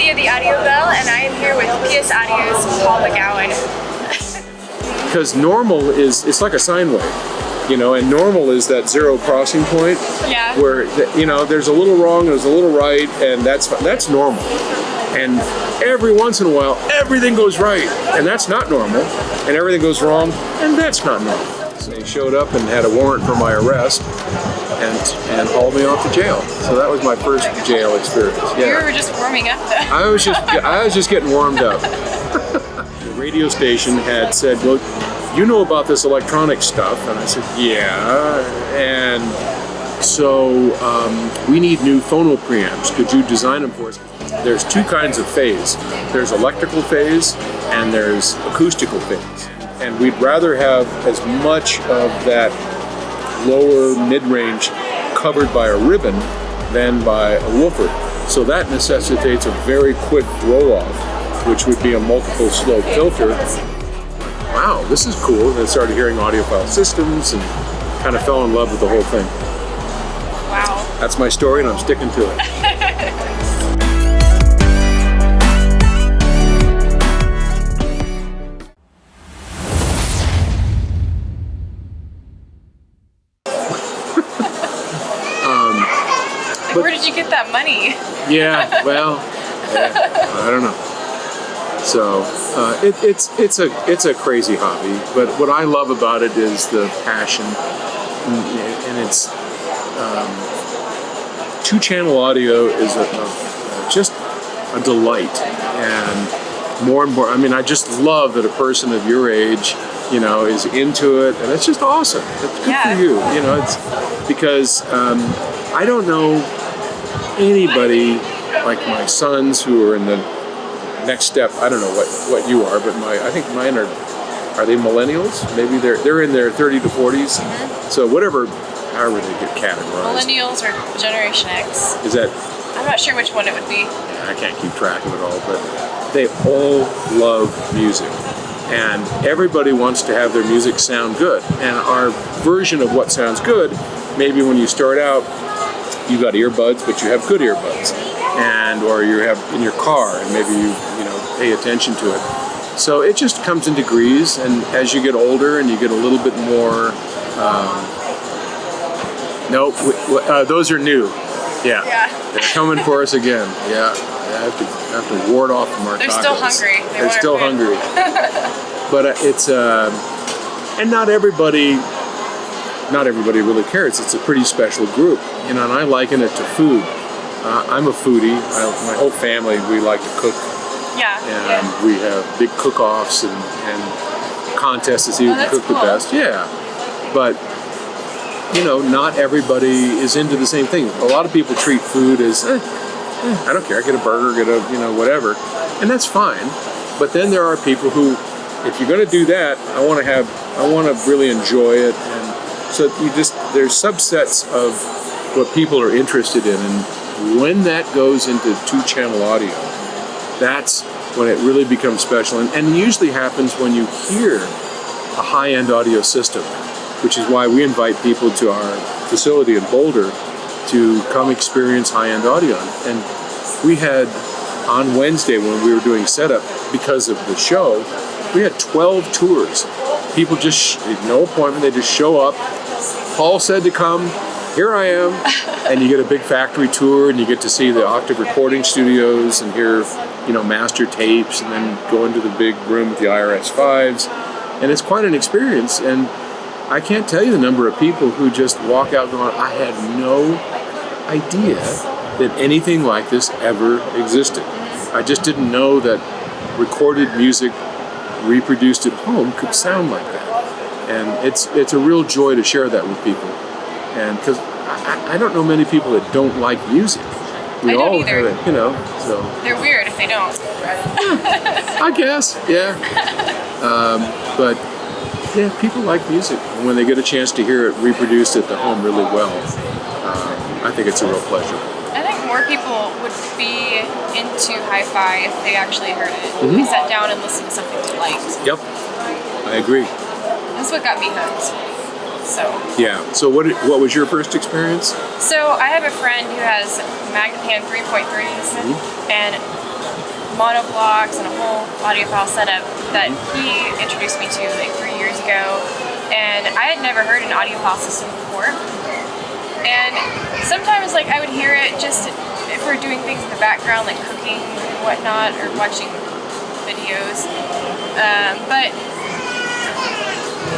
Katie of the Audio Belle, and I am here with PS Audio's Paul McGowan. Because normal it's like a sine wave, you know, and normal is that zero crossing point. Yeah. Where, you know, there's a little wrong, there's a little right, and that's normal. And every once in a while, everything goes right, and that's not normal. And everything goes wrong, and that's not normal. So they showed up and had a warrant for my arrest and hauled me off to jail. So that was my first jail experience. Yeah. You were just warming up though. I was just getting warmed up. The radio station had said, well, you know about this electronic stuff, and I said, yeah, and so we need new phono preamps. Could you design them for us? There's two kinds of phase. There's electrical phase and there's acoustical phase. And we'd rather have as much of that lower mid-range covered by a ribbon than by a woofer. So that necessitates a very quick roll-off, which would be a multiple slope filter. Wow, this is cool. And I started hearing audiophile systems and kind of fell in love with the whole thing. Wow. That's my story and I'm sticking to it. Where did you get that money? Yeah, well, I don't know. So it's a crazy hobby, but what I love about it is the passion, and it's two-channel audio is just a delight, and more. I mean, I just love that a person of your age, you know, is into it, and it's just awesome. It's good for you, you know. It's because I don't know anybody like my sons who are in the next step. I don't know what you are, but I think mine are they millennials? Maybe they're in their 30 to 40s. Mm-hmm. So however they get categorized. Millennials or Generation X. Is that? I'm not sure which one it would be. I can't keep track of it all, but they all love music. And everybody wants to have their music sound good. And our version of what sounds good, maybe when you start out, you got earbuds, but you have good earbuds, or you have in your car, and maybe you pay attention to it. So it just comes in degrees, and as you get older and you get a little bit more, those are new. Yeah. They're coming for us again. Yeah, I have to ward off from our tacos. They're still hungry. They're still hungry. But it's and not everybody really cares. It's a pretty special group, you know, and I liken it to food. I'm a foodie. My whole family, we like to cook. Yeah. And we have big cook-offs and contests to see who can cook the best. Yeah. But, you know, not everybody is into the same thing. A lot of people treat food as, I don't care, get a burger, get a, whatever. And that's fine. But then there are people who, if you're going to do that, I want to really enjoy it. And so there's subsets of what people are interested in, and when that goes into two-channel audio, that's when it really becomes special, and usually happens when you hear a high-end audio system, which is why we invite people to our facility in Boulder to come experience high-end audio. And we had, on Wednesday when we were doing setup, because of the show, we had 12 tours. People just, no appointment, they just show up. Paul said to come, here I am. And you get a big factory tour, and you get to see the Octave recording studios and hear, master tapes, and then go into the big room with the IRS 5s. And it's quite an experience. And I can't tell you the number of people who just walk out going, I had no idea that anything like this ever existed. I just didn't know that recorded music reproduced at home could sound like that. And it's a real joy to share that with people. And because I don't know many people that don't like music. I don't either. Have it, so. They're weird if they don't. I guess, yeah. But yeah, people like music. And when they get a chance to hear it reproduced at the home really well, I think it's a real pleasure. I think more people would be into hi-fi if they actually heard it. Mm-hmm. They sat down and listened to something they liked. Yep, I agree. That's what got me hooked. So. Yeah. So what was your first experience? So I have a friend who has Magnum 3.3s, and monoblocks and a whole audiophile setup that he introduced me to like 3 years ago. And I had never heard an audiophile system before. And sometimes like I would hear it just if we're doing things in the background like cooking and whatnot or watching videos. But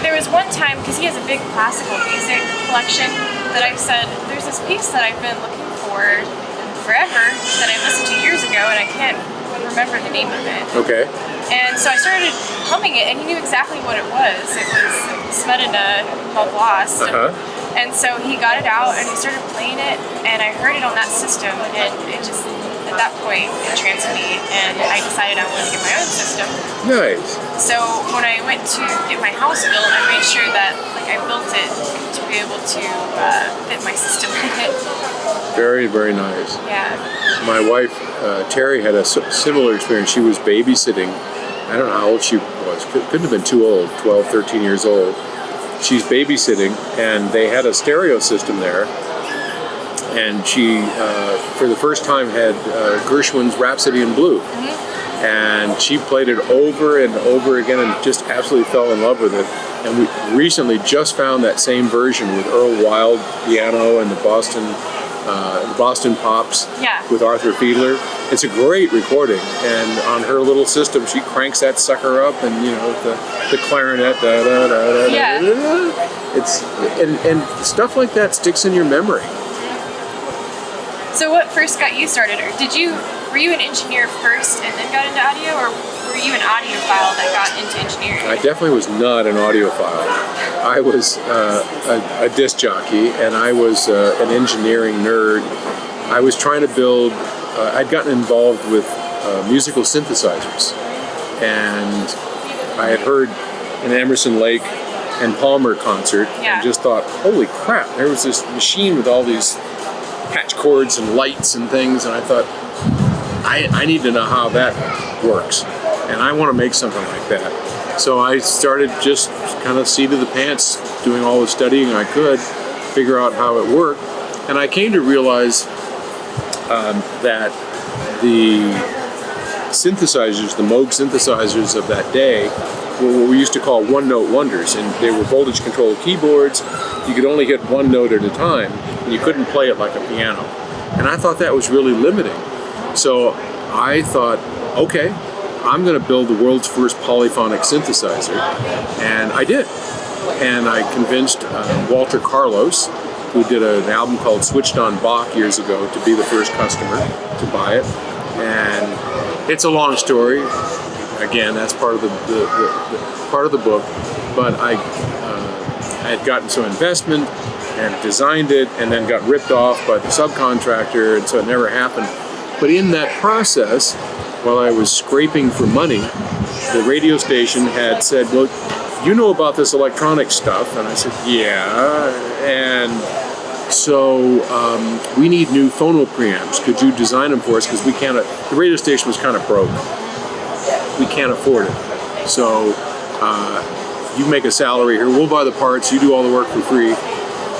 there was one time, because he has a big classical music collection, that I said, there's this piece that I've been looking for forever that I listened to years ago and I can't remember the name of it. Okay. And so I started humming it and he knew exactly what it was. It was Smedina Lost. And so he got it out and he started playing it and I heard it on that system and it just, at that point, it entranced me and I decided I wanted to get my own system. Nice. So when I went to get my house built, I made sure that like I built it to be able to fit my system in it. Very, very nice. Yeah. My wife, Terry, had a similar experience. She was babysitting. I don't know how old she was. Couldn't have been too old, 12, 13 years old. She's babysitting, and they had a stereo system there. And she, for the first time, had Gershwin's Rhapsody in Blue. And she played it over and over again and just absolutely fell in love with it. And we recently just found that same version with Earl Wild piano and the Boston Pops with Arthur Fiedler. It's a great recording, and on her little system, she cranks that sucker up, and you know the clarinet, da da da da. Yeah. It's and stuff like that sticks in your memory. So what first got you started, or were you an engineer first and then got into audio, or were you an audiophile that got into engineering? I definitely was not an audiophile. I was a disc jockey, and I was an engineering nerd. I was trying to build, I'd gotten involved with musical synthesizers, and I had heard an Emerson, Lake and Palmer concert, and just thought, holy crap, there was this machine with all these patch cords and lights and things, and I thought, I need to know how that works, and I want to make something like that. So I started just kind of seat of the pants, doing all the studying I could, figure out how it worked, and I came to realize that the synthesizers, the Moog synthesizers of that day, were what we used to call one-note wonders, and they were voltage-controlled keyboards. You could only hit one note at a time, and you couldn't play it like a piano. And I thought that was really limiting. So I thought, okay, I'm going to build the world's first polyphonic synthesizer, and I did. And I convinced Walter Carlos, who did an album called Switched on Bach years ago, to be the first customer to buy it. And it's a long story. Again, that's part of the part of the book. But I had gotten some investment and designed it, and then got ripped off by the subcontractor, and so it never happened. But in that process, while I was scraping for money, the radio station had said, well, you know about this electronic stuff? And I said, yeah. And so we need new phono preamps. Could you design them for us? Because we can't, the radio station was kind of broke. We can't afford it. So you make a salary here, we'll buy the parts, you do all the work for free.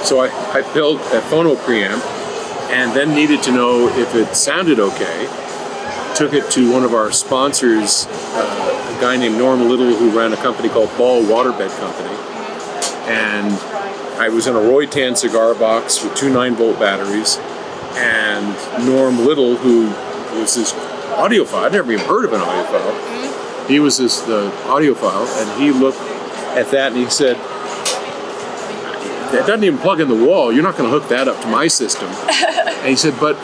So I built a phono preamp, and then needed to know if it sounded okay. Took it to one of our sponsors, a guy named Norm Little, who ran a company called Belle Waterbed Company. And I was in a Roy-Tan cigar box with 2 9-volt batteries. And Norm Little, who was this audiophile, I'd never even heard of an audiophile. He was this audiophile, and he looked at that and he said, that doesn't even plug in the wall. You're not going to hook that up to my system. And he said, but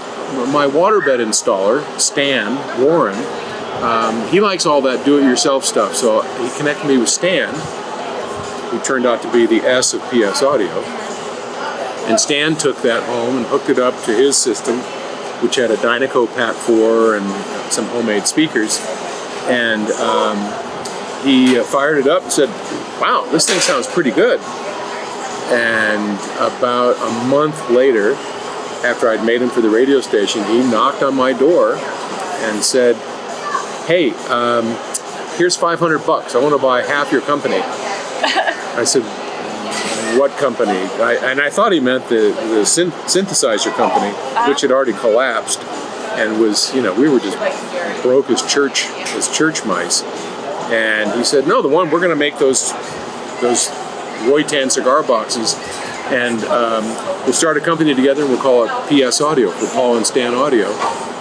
my waterbed installer, Stan Warren, he likes all that do-it-yourself stuff. So he connected me with Stan, who turned out to be the S of PS Audio. And Stan took that home and hooked it up to his system, which had a Dynaco PAT4 and some homemade speakers. And he fired it up and said, wow, this thing sounds pretty good. And about a month later, after I'd made him for the radio station, he knocked on my door and said, hey, here's $500. I want to buy half your company. I said, what company? And I thought he meant the synthesizer company, which had already collapsed. and was, we were just broke as church mice. And he said, no, we're going to make those Roytan cigar boxes, and we'll start a company together, and we'll call it PS Audio, for Paul and Stan Audio.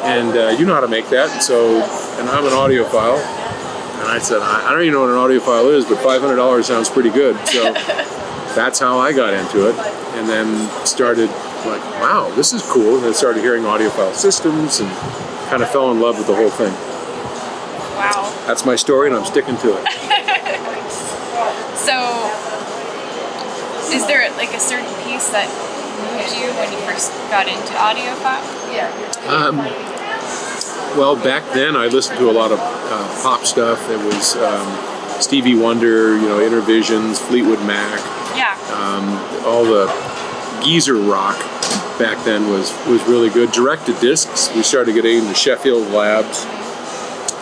And you know how to make that. And I'm an audiophile. And I said, I don't even know what an audiophile is, but $500 sounds pretty good. So that's how I got into it. And then started like, wow, this is cool. And then started hearing audiophile systems and kind of fell in love with the whole thing. Wow. That's my story, and I'm sticking to it. So, is there like a certain piece that moved you when you first got into audiophile? Well, back then I listened to a lot of pop stuff. It was Stevie Wonder, Intervisions, Fleetwood Mac. Yeah. All the geezer rock back then was really good. Direct-to-discs, we started getting into Sheffield Labs,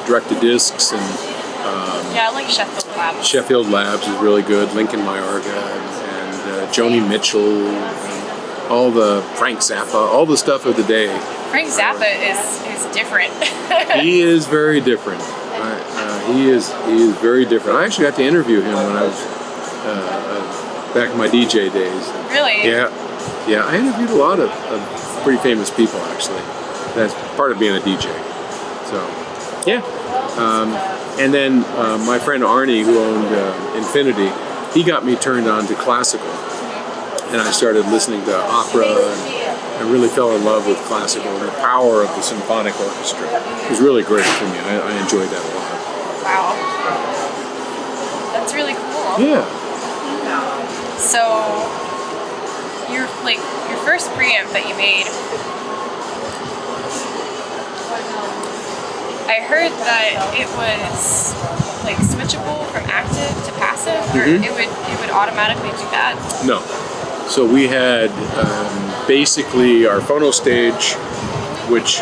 direct-to-discs, and yeah, I like Sheffield Labs. Sheffield Labs is really good. Lincoln Mayorga and Joni Mitchell, and all the Frank Zappa, all the stuff of the day. Frank Zappa is different. He is very different. He is very different. I actually got to interview him when I was back in my DJ days. Really? Yeah. I interviewed a lot of pretty famous people, actually. That's part of being a DJ. So, yeah. And then my friend Arnie, who owned Infinity, he got me turned on to classical. And I started listening to opera, and I really fell in love with classical and the power of the symphonic orchestra. It was really great for me. I enjoyed that a lot. Wow. That's really cool. Yeah. So, your first preamp that you made, I heard that it was like switchable from active to passive, or it would automatically do that. No. So we had basically our phono stage, which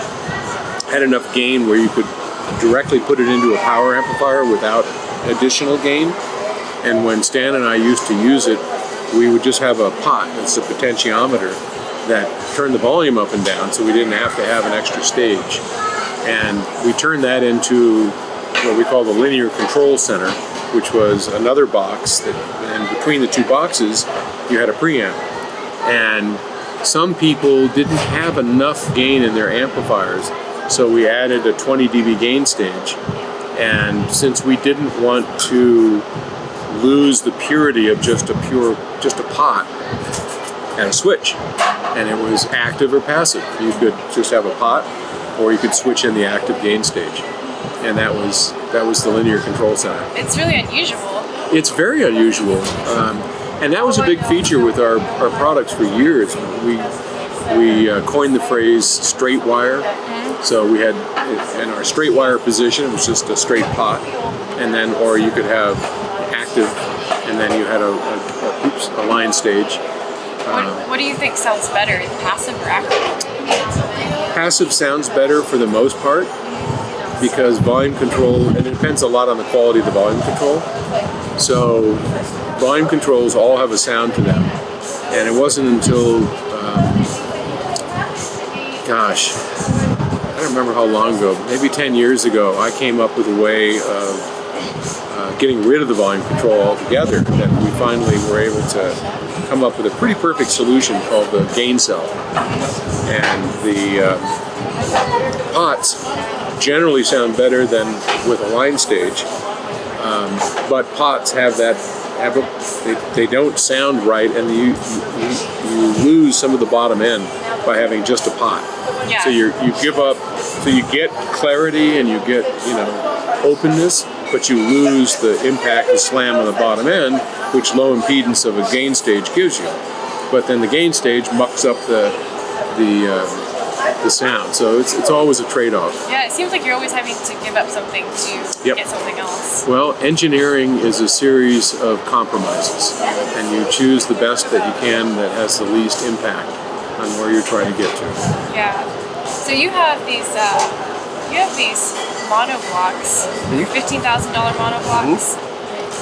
had enough gain where you could directly put it into a power amplifier without additional gain. And when Stan and I used to use it, we would just have a pot, it's a potentiometer, that turned the volume up and down, so we didn't have to have an extra stage. And we turned that into what we call the linear control center, which was another box, and between the two boxes, you had a preamp. And some people didn't have enough gain in their amplifiers, so we added a 20 dB gain stage. And since we didn't want to lose the purity of just a pot and a switch, and it was active or passive. You could just have a pot, or you could switch in the active gain stage, and that was the linear control center. It's really unusual. It's very unusual, and that was a big feature with our products for years. We coined the phrase straight wire. So we had, in our straight wire position, it was just a straight pot, and then, or you could have active, and then you had a line stage. What do you think sounds better, passive or active? Passive sounds better for the most part, because volume control, and it depends a lot on the quality of the volume control. So volume controls all have a sound to them, and it wasn't until, I don't remember how long ago, maybe 10 years ago, I came up with a way of getting rid of the volume control altogether, that we finally were able to come up with a pretty perfect solution called the gain cell. And the pots generally sound better than with a line stage, but pots have they don't sound right, and you lose some of the bottom end by having just a pot. Yeah. So you give up, so you get clarity and you get openness, but you lose the impact, the slam on the bottom end, which low impedance of a gain stage gives you. But then the gain stage mucks up the sound, so it's always a trade-off. Yeah, it seems like you're always having to give up something to get something else. Well, engineering is a series of compromises, and you choose the best that you can that has the least impact on where you're trying to get to. Yeah. So you have these mono blocks, your $15,000 mono blocks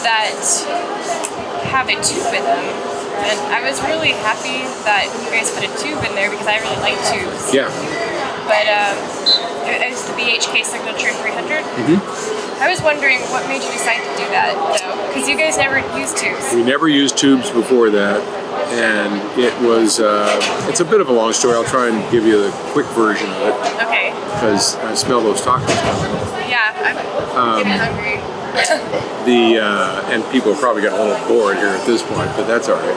that have a tube in them. And I was really happy that you guys put a tube in there because I really like tubes. Yeah. But VHK Signature 300. I was wondering what made you decide to do that, though, because you guys never used tubes. We never used tubes before that, and it was, it's a bit of a long story. I'll try and give you the quick version of it. Okay. Because I smell those tacos coming. Yeah, I'm getting hungry. And people are probably getting a little bored here at this point, but that's all right.